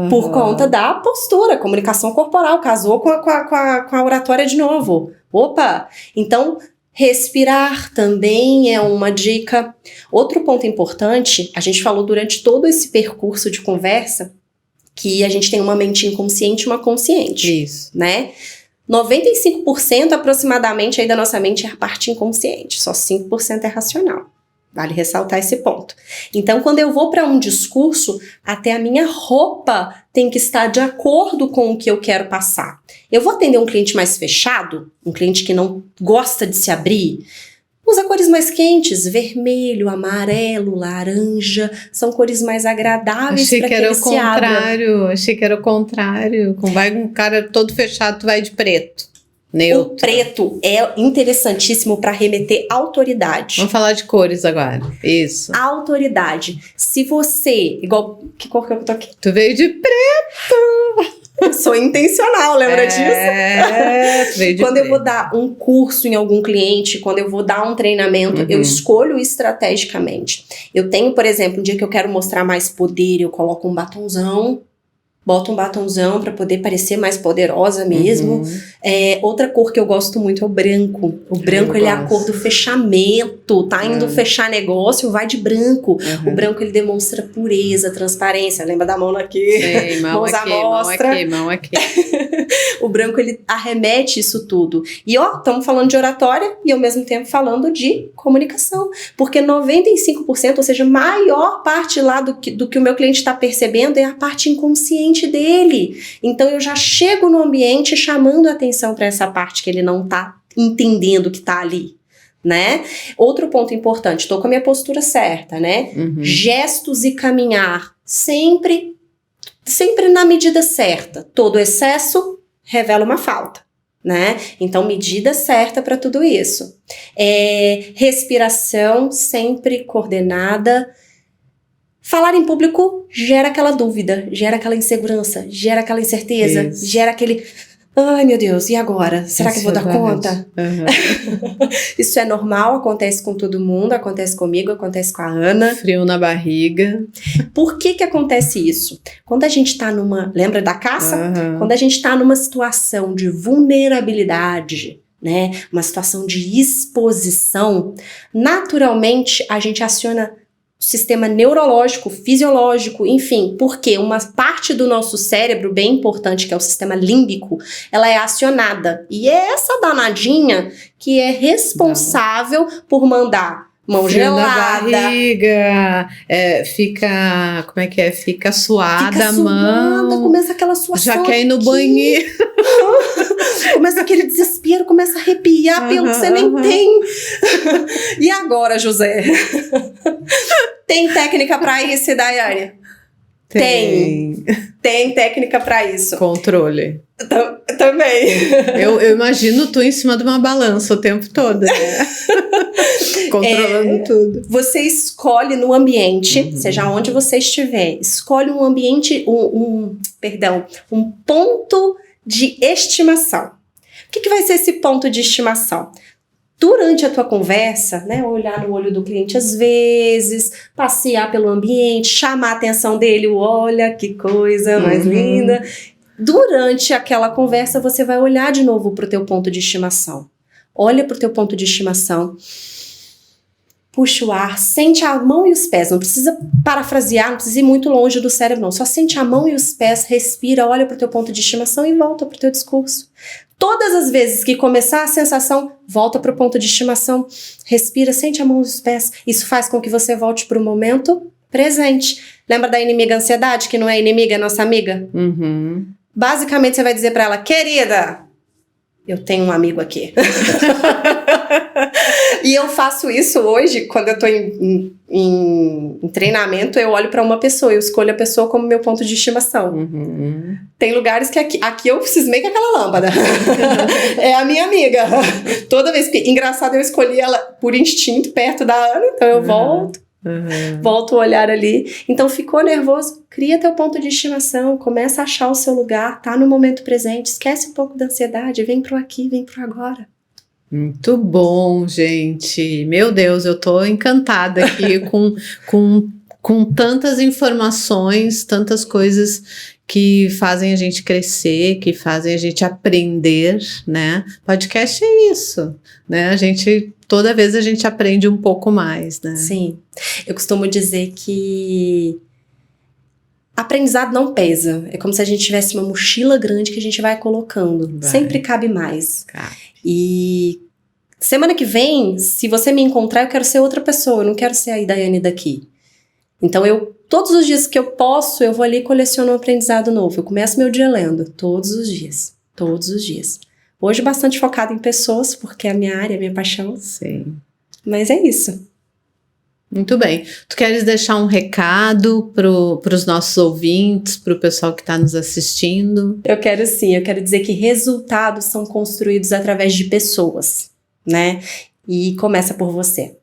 Speaker 2: Por conta da postura, comunicação corporal, casou com a oratória de novo. Opa! Então, respirar também é uma dica. Outro ponto importante, a gente falou durante todo esse percurso de conversa que a gente tem uma mente inconsciente e uma consciente.
Speaker 1: Isso.
Speaker 2: Né? 95% aproximadamente aí da nossa mente é a parte inconsciente, só 5% é racional. Vale ressaltar esse ponto. Então, quando eu vou para um discurso, até a minha roupa tem que estar de acordo com o que eu quero passar. Eu vou atender um cliente mais fechado, um cliente que não gosta de se abrir, Usa cores mais quentes, vermelho, amarelo, laranja, são cores mais agradáveis para que ele se abra.
Speaker 1: Achei que era o contrário. Vai um cara todo fechado, tu vai de preto. Neutro.
Speaker 2: O preto é interessantíssimo para remeter autoridade.
Speaker 1: Vamos falar de cores agora. Isso.
Speaker 2: Autoridade. Se você, igual, que cor que eu tô aqui?
Speaker 1: Tu veio de preto.
Speaker 2: Eu sou intencional, lembra disso?
Speaker 1: Tu veio de
Speaker 2: quando
Speaker 1: preto.
Speaker 2: eu vou dar um curso em algum cliente, quando eu vou dar um treinamento, eu escolho estrategicamente. Eu tenho, por exemplo, um dia que eu quero mostrar mais poder, eu coloco um batonzão. Boto um batonzão para poder parecer mais poderosa mesmo. Outra cor que eu gosto muito é o branco. O branco, ele é a cor do fechamento. Tá indo fechar negócio, vai de branco. O branco, ele demonstra pureza, transparência. Lembra da mão aqui?
Speaker 1: Sei, mão aqui, mão aqui.
Speaker 2: O branco, ele arremete isso tudo. E ó, estamos falando de oratória e ao mesmo tempo falando de comunicação. Porque 95%, ou seja, maior parte lá do que o meu cliente está percebendo é a parte inconsciente dele. Então eu já chego no ambiente chamando a atenção para essa parte que ele não tá entendendo que tá ali, né? Outro ponto importante, tô com a minha postura certa, né? Gestos e caminhar sempre na medida certa. Todo excesso revela uma falta, né? Então medida certa para tudo isso. Respiração sempre coordenada. Falar em público gera aquela dúvida, gera aquela insegurança, gera aquela incerteza, gera aquele... Ai, meu Deus, e agora? Será que eu vou dar conta? Isso é normal, acontece com todo mundo, acontece comigo, acontece com a Ana.
Speaker 1: Frio na barriga.
Speaker 2: Por que acontece isso? Quando a gente tá numa... Lembra da caça? Quando a gente tá numa situação de vulnerabilidade, né? Uma situação de exposição, naturalmente a gente aciona sistema neurológico, fisiológico, enfim, porque uma parte do nosso cérebro bem importante, que é o sistema límbico, ela é acionada. E é essa danadinha que é responsável por mandar mão gelada.
Speaker 1: Na barriga, fica, como é que é? Fica suada a mão.
Speaker 2: Começa aquela suação.
Speaker 1: Já quer ir no banheiro.
Speaker 2: Começa aquele desespero, começa a arrepiar pelo que você nem tem. E agora, José? Tem técnica pra isso, Daiane? Tem técnica pra isso.
Speaker 1: Controle.
Speaker 2: Também.
Speaker 1: Eu imagino tu em cima de uma balança o tempo todo, né? Controlando tudo.
Speaker 2: Você escolhe no ambiente, seja onde você estiver, escolhe um ambiente, um ponto de estimação. O que vai ser esse ponto de estimação? Durante a tua conversa, né, olhar no olho do cliente às vezes, passear pelo ambiente, chamar a atenção dele, olha que coisa mais linda. Durante aquela conversa, você vai olhar de novo para o teu ponto de estimação. Olha para o teu ponto de estimação. Puxa o ar, sente a mão e os pés. Não precisa parafrasear, não precisa ir muito longe do cérebro, não. Só sente a mão e os pés, respira, olha para o teu ponto de estimação e volta para o teu discurso. Todas as vezes que começar a sensação, volta para o ponto de estimação, respira, sente a mão e os pés. Isso faz com que você volte para o momento presente. Lembra da inimiga ansiedade, que não é inimiga, é nossa amiga? Basicamente, você vai dizer para ela, querida, eu tenho um amigo aqui. E eu faço isso hoje, quando eu tô em treinamento, eu olho para uma pessoa, eu escolho a pessoa como meu ponto de estimação. Tem lugares que aqui eu cismei com aquela lâmpada. É a minha amiga. Toda vez que... Engraçado, eu escolhi ela por instinto, perto da Ana, então eu volto o olhar ali. Então, ficou nervoso? Cria teu ponto de estimação, começa a achar o seu lugar, tá no momento presente, esquece um pouco da ansiedade, vem pro aqui, vem pro agora.
Speaker 1: Muito bom, gente. Meu Deus, eu tô encantada aqui com tantas informações, tantas coisas que fazem a gente crescer, que fazem a gente aprender, né? Podcast é isso, né? Toda vez a gente aprende um pouco mais, né?
Speaker 2: Sim. Eu costumo dizer que aprendizado não pesa. É como se a gente tivesse uma mochila grande que a gente vai colocando. Sempre cabe mais. E semana que vem, se você me encontrar, eu quero ser outra pessoa. Eu não quero ser a Daiane daqui. Então, todos os dias que eu posso, eu vou ali e coleciono um aprendizado novo. Eu começo meu dia lendo. Todos os dias. Todos os dias. Hoje, bastante focado em pessoas, porque é a minha área, a minha paixão.
Speaker 1: Sim.
Speaker 2: Mas é isso.
Speaker 1: Muito bem. Tu queres deixar um recado para os nossos ouvintes, para o pessoal que está nos assistindo?
Speaker 2: Eu quero sim, eu quero dizer que resultados são construídos através de pessoas, né? E começa por você,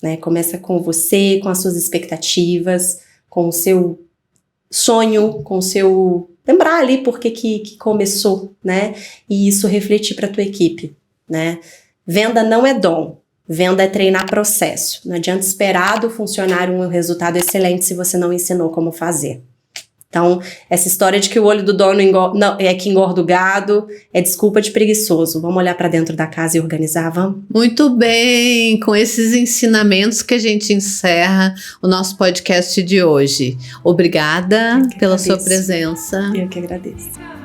Speaker 2: né? Começa com você, com as suas expectativas, com o seu sonho, com o seu... Lembrar ali por que começou, né? E isso refletir para a tua equipe, né? Venda não é dom. Venda é treinar processo. Não adianta esperar do funcionário um resultado excelente se você não ensinou como fazer. Então, essa história de que o olho do dono é que engorda o gado é desculpa de preguiçoso. Vamos olhar para dentro da casa e organizar, vamos?
Speaker 1: Muito bem, com esses ensinamentos que a gente encerra o nosso podcast de hoje. Obrigada pela sua presença.
Speaker 2: Eu que agradeço.